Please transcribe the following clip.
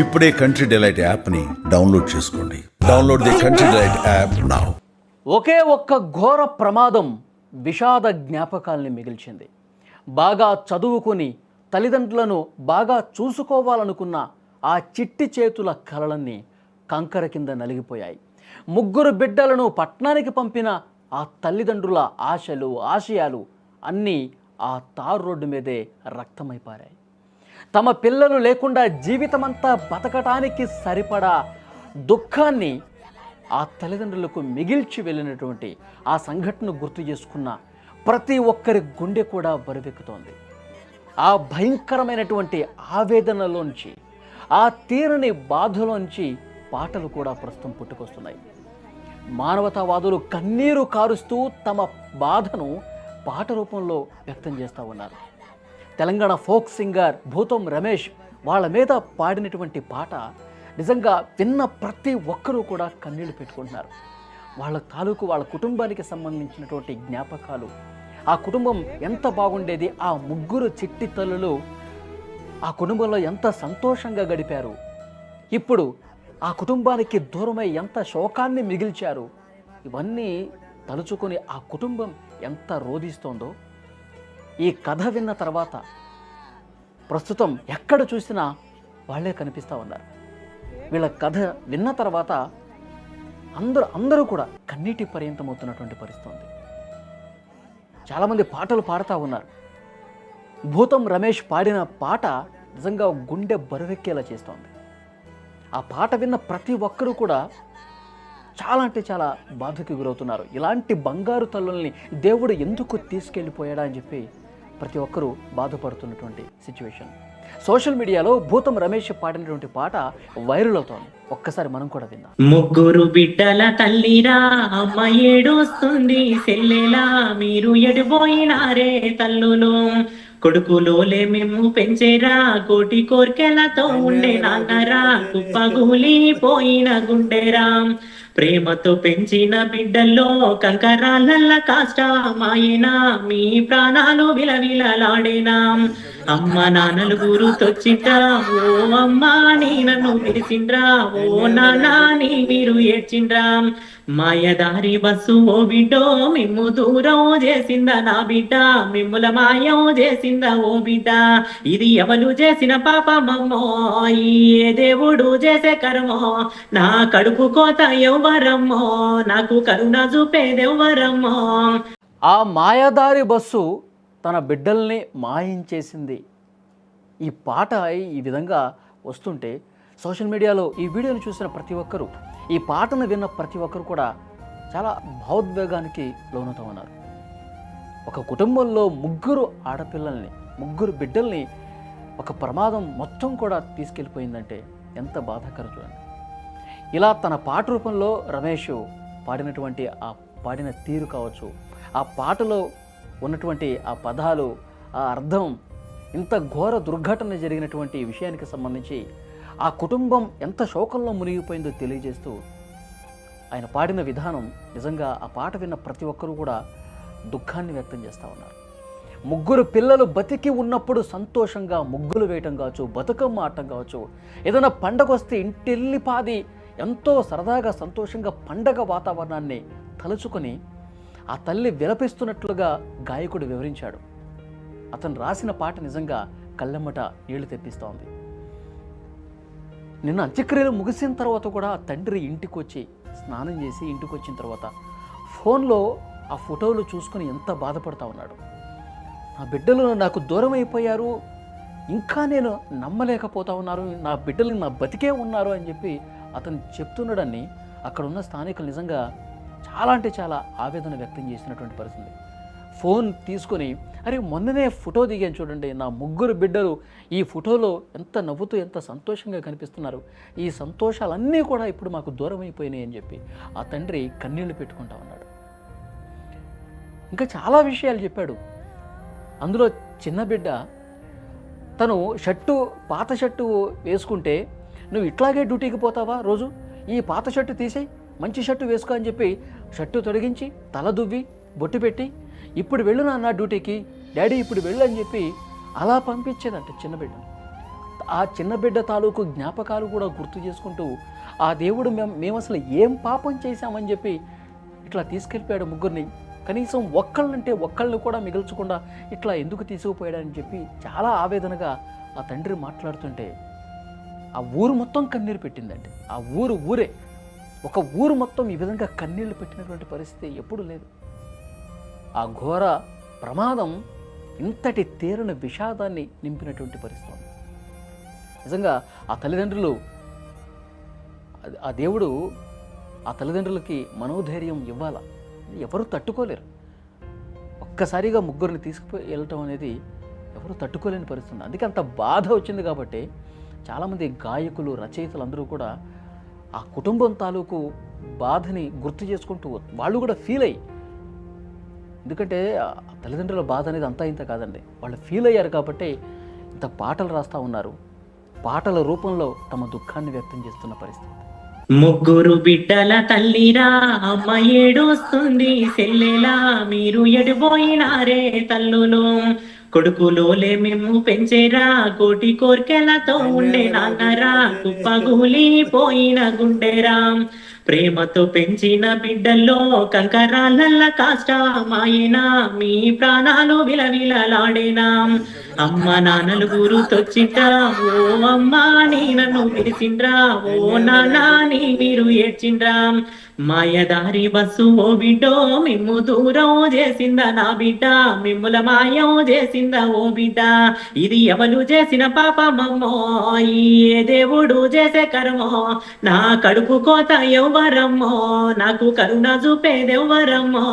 ఇప్పుడే country delight యాప్ని download చేసుకోండి. Download the country delight app now. ఒకే ఒక్క ఘోర ప్రమాదం విషాద జ్ఞాపకాల్ని మిగిల్చింది. బాగా చదువుకుని తల్లిదండ్రులను బాగా చూసుకోవాలనుకున్న ఆ చిట్టి చేతుల కలలన్నీ కంకర కింద నలిగిపోయాయి. 3 బిడ్డలను పట్నానికి పంపిన ఆ తల్లిదండ్రుల ఆశలు ఆశయాలు అన్నీ ఆ తారు రోడ్డు మీదే రక్తమైపారాయి. తమ పిల్లలు లేకుండా జీవితమంతా బతకటానికి సరిపడా దుఃఖాన్ని ఆ తల్లిదండ్రులకు మిగిల్చి వెళ్ళినటువంటి ఆ సంఘటన గుర్తు చేసుకున్న ప్రతి ఒక్కరి గుండె కూడా బరువెక్కుతోంది. ఆ భయంకరమైనటువంటి ఆవేదనలోంచి, ఆ తీరని బాధలోంచి పాటలు కూడా ప్రస్తుతం పుట్టుకొస్తున్నాయి. మానవతావాదులు కన్నీరు కారుస్తూ తమ బాధను పాట రూపంలో వ్యక్తం చేస్తూ ఉన్నారు. తెలంగాణ ఫోక్ సింగర్ భూతం రమేష్ వాళ్ళ మీద పాడినటువంటి పాట నిజంగా విన్న ప్రతి ఒక్కరూ కూడా కన్నీళ్లు పెట్టుకుంటున్నారు. వాళ్ళ తాలూకు వాళ్ళ కుటుంబానికి సంబంధించినటువంటి జ్ఞాపకాలు, ఆ కుటుంబం ఎంత బాగుండేది, ఆ 3 చిట్టి తల్లులు ఆ కుటుంబంలో ఎంత సంతోషంగా గడిపారు, ఇప్పుడు ఆ కుటుంబానికి దూరమై ఎంత శోకాన్ని మిగిల్చారు, ఇవన్నీ తలుచుకొని ఆ కుటుంబం ఎంత రోధిస్తోందో ఈ కథ విన్న తర్వాత ప్రస్తుతం ఎక్కడ చూసినా వాళ్ళే కనిపిస్తూ ఉన్నారు. వీళ్ళ కథ విన్న తర్వాత అందరూ కూడా కన్నీటి పర్యంతమవుతున్నటువంటి పరిస్థితి ఉంది. చాలామంది పాటలు పాడుతూ ఉన్నారు. భూతం రమేష్ పాడిన పాట నిజంగా గుండె బరువెక్కేలా చేస్తోంది. ఆ పాట విన్న ప్రతి ఒక్కరూ కూడా చాలా అంటే చాలా బాధకి గురవుతున్నారు. ఇలాంటి బంగారు తల్లుల్ని దేవుడు ఎందుకు తీసుకెళ్ళిపోయాడా అని చెప్పి ప్రతి ఒక్కరూ బాధపడుతున్నటువంటి సిచ్యువేషన్. సోషల్ మీడియాలో భూతం రమేష్ పాడినటువంటి పాట వైరల్ అవుతోంది. ఒక్కసారి మనం కూడా విందాం. 3 బిడ్డల తల్లిరా అమ్మ ఏడుస్తుంది సెల్లెలా మీరు ఎడిపోయినారే తల్లులు, కొడుకులోలే మేము పెంచేరా కోటి కోర్కెలతో ఉండే నాన్నరా కుప్పగూలి పోయిన గుండెరా, ప్రేమతో పెంచిన బిడ్డల్లో కంకరాలల్ల కాష్టమాయేనా మీ ప్రాణాలు విలవిలలాడేనా, అమ్మ నాన్నలు గురుతొచ్చిండ్రా ఓ అమ్మ నీ నన్ను పిలిచిండ్రా ఓ నాన్న నీ మీరు ఏడ్చిండ్రా, మాయదారి బస్సు ఓ బిడ్డో మిమ్ము దూరం చేసిందా నా బిడ్డ, మిమ్ముల మాయం చేసిందా ఓ బిడ్డ, ఇది ఎవరు చేసిన పాపమమ్మో ఏ దేవుడు చేసే కర్మో, నా కడుపు కోత ఎవ్వరమ్మో నాకు కరుణ చూపేదెవ్వరమ్మో. ఆ మాయదారి బస్సు తన బిడ్డల్ని మాయించేసింది. ఈ పాట ఈ విధంగా వస్తుంటే సోషల్ మీడియాలో ఈ వీడియోని చూసిన ప్రతి ఒక్కరూ, ఈ పాటను విన్న ప్రతి ఒక్కరు కూడా చాలా భావోద్వేగానికి లోనవుతూ ఉన్నారు. ఒక కుటుంబంలో 3 ఆడపిల్లల్ని 3 బిడ్డల్ని ఒక ప్రమాదం మొత్తం కూడా తీసుకెళ్ళిపోయిందంటే ఎంత బాధాకరం చూడండి. ఇలా తన పాట రూపంలో రమేష్ పాడినటువంటి ఆ పాడిన తీరు కావచ్చు, ఆ పాటలో ఉన్నటువంటి ఆ పదాలు, ఆ అర్థం, ఇంత ఘోర దుర్ఘటన జరిగినటువంటి విషయానికి సంబంధించి ఆ కుటుంబం ఎంత శోకంలో మునిగిపోయిందో తెలియజేస్తూ ఆయన పాడిన విధానం నిజంగా ఆ పాట విన్న ప్రతి ఒక్కరూ కూడా దుఃఖాన్ని వ్యక్తం చేస్తూ ఉన్నారు. 3 పిల్లలు బతికి ఉన్నప్పుడు సంతోషంగా ముగ్గులు వేయటం కావచ్చు, బతుకమ్మ ఆడటం కావచ్చు, ఏదైనా పండగ వస్తే ఇంటిల్లిపాది ఎంతో సరదాగా సంతోషంగా పండగ వాతావరణాన్ని తలుచుకొని ఆ తల్లి విలపిస్తున్నట్లుగా గాయకుడు వివరించాడు. అతను రాసిన పాట నిజంగా కళ్ళెమ్మట నీళ్లు తెప్పిస్తోంది. నిన్న అంత్యక్రియలు ముగిసిన తర్వాత కూడా ఆ తండ్రి ఇంటికి వచ్చి స్నానం చేసి ఇంటికి వచ్చిన తర్వాత ఫోన్లో ఆ ఫోటోలు చూసుకొని ఎంత బాధపడతా ఉన్నాడు. నా బిడ్డలు నాకు దూరం అయిపోయారు, ఇంకా నేను నమ్మలేకపోతా ఉన్నారు, నా బిడ్డలు నా బతికే ఉన్నారు అని చెప్పి అతను చెప్తున్నాడని అక్కడ ఉన్న స్థానికులు నిజంగా చాలా అంటే చాలా ఆవేదన వ్యక్తం చేసినటువంటి పరిస్థితి. ఫోన్ తీసుకొని అరే మొన్ననే ఫోటో దిగాను చూడండి, నా 3 బిడ్డలు ఈ ఫోటోలో ఎంత నవ్వుతూ ఎంత సంతోషంగా కనిపిస్తున్నారు, ఈ సంతోషాలన్నీ కూడా ఇప్పుడు మాకు దూరం అయిపోయినాయి అని చెప్పి ఆ తండ్రి కన్నీళ్లు పెట్టుకుంటా ఉన్నాడు. ఇంకా చాలా విషయాలు చెప్పాడు. అందులో చిన్న బిడ్డ తను పాత షర్టు వేసుకుంటే నువ్వు ఇట్లాగే డ్యూటీకి పోతావా రోజు, ఈ పాత షర్టు తీసేయి మంచి షర్టు వేసుకో అని చెప్పి షర్టు తొలగించి తల దువ్వి బొట్టు పెట్టి ఇప్పుడు వెళ్ళు నాన్న డ్యూటీకి, డాడీ ఇప్పుడు వెళ్ళు అని చెప్పి అలా పంపించేదంట చిన్న బిడ్డ. ఆ చిన్న బిడ్డ తాలూకు జ్ఞాపకాలు కూడా గుర్తు చేసుకుంటూ ఆ దేవుడు మేము అసలు ఏం పాపం చేశామని చెప్పి ఇట్లా తీసుకెళ్ళిపోయాడు ముగ్గురిని, కనీసం ఒక్కళ్ళని కూడా మిగల్చకుండా ఇట్లా ఎందుకు తీసుకుపోయాడని చెప్పి చాలా ఆవేదనగా ఆ తండ్రి మాట్లాడుతుంటే ఆ ఊరు మొత్తం కన్నీరు పెట్టిందండి. ఆ ఊరే ఒక ఊరు మొత్తం ఈ విధంగా కన్నీళ్లు పెట్టినటువంటి పరిస్థితి ఎప్పుడూ లేదు. ఆ ఘోర ప్రమాదం ఇంతటి తీరని విషాదాన్ని నింపినటువంటి పరిస్థితి. నిజంగా ఆ తల్లిదండ్రులు, ఆ దేవుడు ఆ తల్లిదండ్రులకి మనోధైర్యం ఇవ్వాలా, ఎవరు తట్టుకోలేరు. ఒక్కసారిగా ముగ్గురిని తీసుకుపోయి వెళ్ళటం అనేది ఎవరు తట్టుకోలేని పరిస్థితి. అందుకే అంత బాధ వచ్చింది కాబట్టి చాలామంది గాయకులు, రచయితలు అందరూ కూడా ఆ కుటుంబం తాలూకు బాధని గుర్తు చేసుకుంటూ వాళ్ళు కూడా ఫీల్ అయ్యి, ఎందుకంటే ఆ తల్లిదండ్రుల బాధ అనేది అంతా ఇంత కాదండి, వాళ్ళు ఫీల్ అయ్యారు కాబట్టి ఇంత పాటలు రాస్తూ ఉన్నారు. పాటల రూపంలో తమ దుఃఖాన్ని వ్యక్తం చేస్తున్న పరిస్థితి. ముగ్గురు బిడ్డల తల్లిరా అమ్మ ఏడుస్తుంది సెల్లెలా మీరు ఎడిపోయినారే తల్లులు, కొడుకులోలే మేము పెంచేరా కోటి కోర్కెలతో ఉండే నాన్నరా కుప్పగూలిపోయిన గుండెరా, ప్రేమతో పెంచిన బిడ్డల్లో కంకరాలల్ల కాష్టమాయేనా మీ ప్రాణాలు విలవిలలాడేనా, అమ్మ నాన్నలు గురుతొచ్చిండ్రా ఓ అమ్మ నీ నన్ను పిలిచిండ్రా ఓ నాన్న నీ మీరు ఏడ్చిండ్రా, మాయదారి బస్సు ఓ బిడ్డో మిమ్ము దూరం చేసిందా నా బిడ్డ, మిమ్ముల మాయం చేసిందా ఓ బిడ్డ, ఇది ఎవరు చేసిన పాపమమ్మో ఏ దేవుడు చేసే కర్మో, నా కడుపు కోత ఎవ్వరమ్మో నాకు కరుణ చూపేదెవ్వరమ్మో,